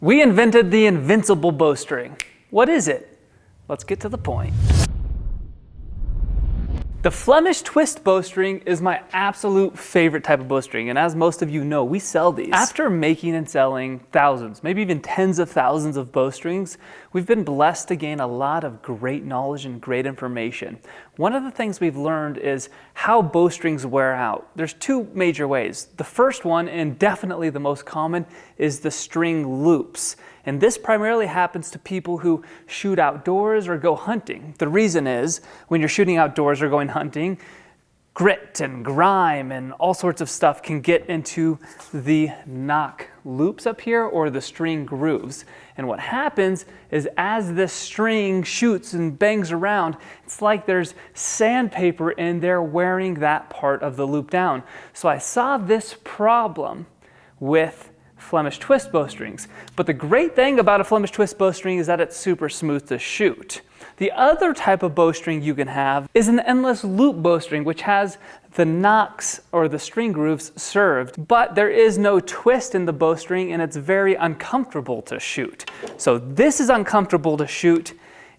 We invented the Invincible Bow String. What is it? Let's get to the point. The Flemish twist bowstring is my absolute favorite type of bowstring, and as most of you know, we sell these. After making and selling thousands, maybe even tens of thousands of bowstrings, we've been blessed to gain a lot of great knowledge and great information. One of the things we've learned is how bowstrings wear out. There's two major ways. The first one, and definitely the most common, is the string loops. And this primarily happens to people who shoot outdoors or go hunting. The reason is, when you're shooting outdoors or going hunting, grit and grime and all sorts of stuff can get into the knock loops up here or the string grooves. And what happens is as this string shoots and bangs around, it's like there's sandpaper in there wearing that part of the loop down. So I saw this problem with Flemish twist bowstrings. But the great thing about a Flemish twist bowstring is that it's super smooth to shoot. The other type of bowstring you can have is an endless loop bowstring, which has the knocks or the string grooves served, but there is no twist in the bowstring and it's very uncomfortable to shoot. So this is uncomfortable to shoot,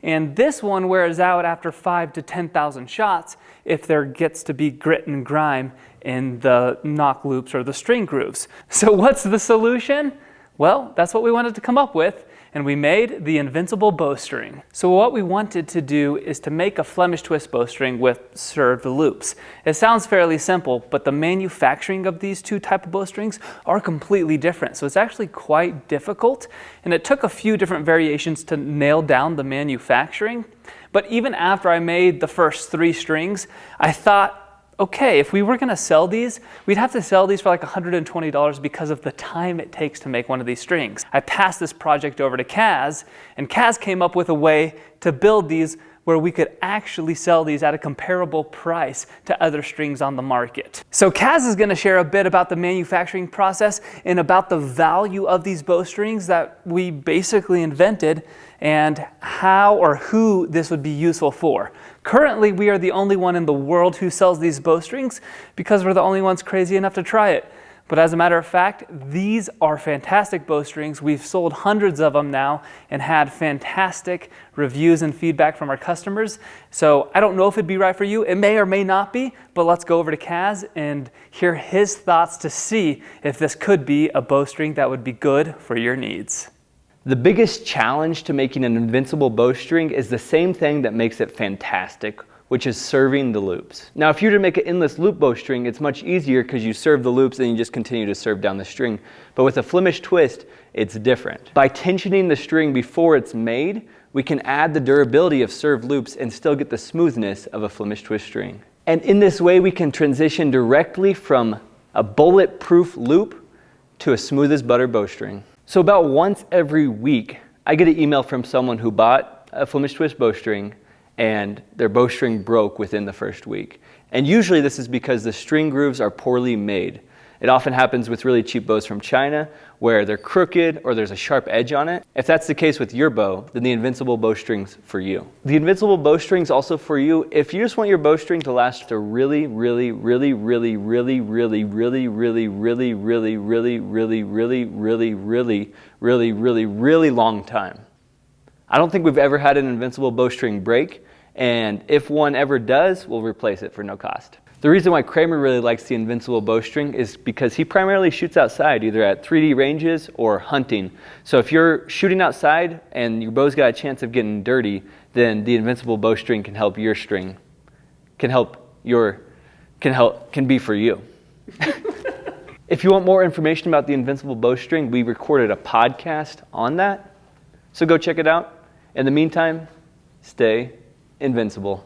and this one wears out after 5,000 to 10,000 shots if there gets to be grit and grime in the knock loops or the string grooves. So what's the solution? Well, that's what we wanted to come up with, and we made the Invincible Bow String. So what we wanted to do is to make a Flemish twist bowstring with served loops. It sounds fairly simple, but the manufacturing of these two type of bowstrings are completely different. So it's actually quite difficult, and it took a few different variations to nail down the manufacturing. But even after I made the first 3 strings, I thought, okay, if we were going to sell these, we'd have to sell these for like $120 because of the time it takes to make one of these strings. I passed this project over to Kaz, and Kaz came up with a way to build these where we could actually sell these at a comparable price to other strings on the market. So Kaz is going to share a bit about the manufacturing process and about the value of these bowstrings that we basically invented and how or who this would be useful for. Currently, we are the only one in the world who sells these bowstrings because we're the only ones crazy enough to try it. But as a matter of fact, these are fantastic bowstrings. We've sold hundreds of them now and had fantastic reviews and feedback from our customers. So I don't know if it'd be right for you. It may or may not be, but let's go over to Kaz and hear his thoughts to see if this could be a bowstring that would be good for your needs. The biggest challenge to making an invincible bowstring is the same thing that makes it fantastic, which is serving the loops. Now, if you were to make an endless loop bowstring, it's much easier because you serve the loops and you just continue to serve down the string. But with a Flemish twist, it's different. By tensioning the string before it's made, we can add the durability of served loops and still get the smoothness of a Flemish twist string. And in this way, we can transition directly from a bulletproof loop to a smooth as butter bowstring. So about once every week, I get an email from someone who bought a Flemish twist bowstring and their bowstring broke within the first week. And usually this is because the string grooves are poorly made. It often happens with really cheap bows from China where they're crooked or there's a sharp edge on it. If that's the case with your bow, then the Invincible Bowstring's for you. The Invincible Bowstring's also for you if you just want your bowstring to last a really long time. I don't think we've ever had an Invincible bowstring break, and if one ever does, we'll replace it for no cost. The reason why Kramer really likes the Invincible bowstring is because he primarily shoots outside, either at 3D ranges or hunting. So if you're shooting outside and your bow's got a chance of getting dirty, then the Invincible bowstring can help your string, can be for you. If you want more information about the Invincible bowstring, we recorded a podcast on that. So go check it out. In the meantime, stay invincible.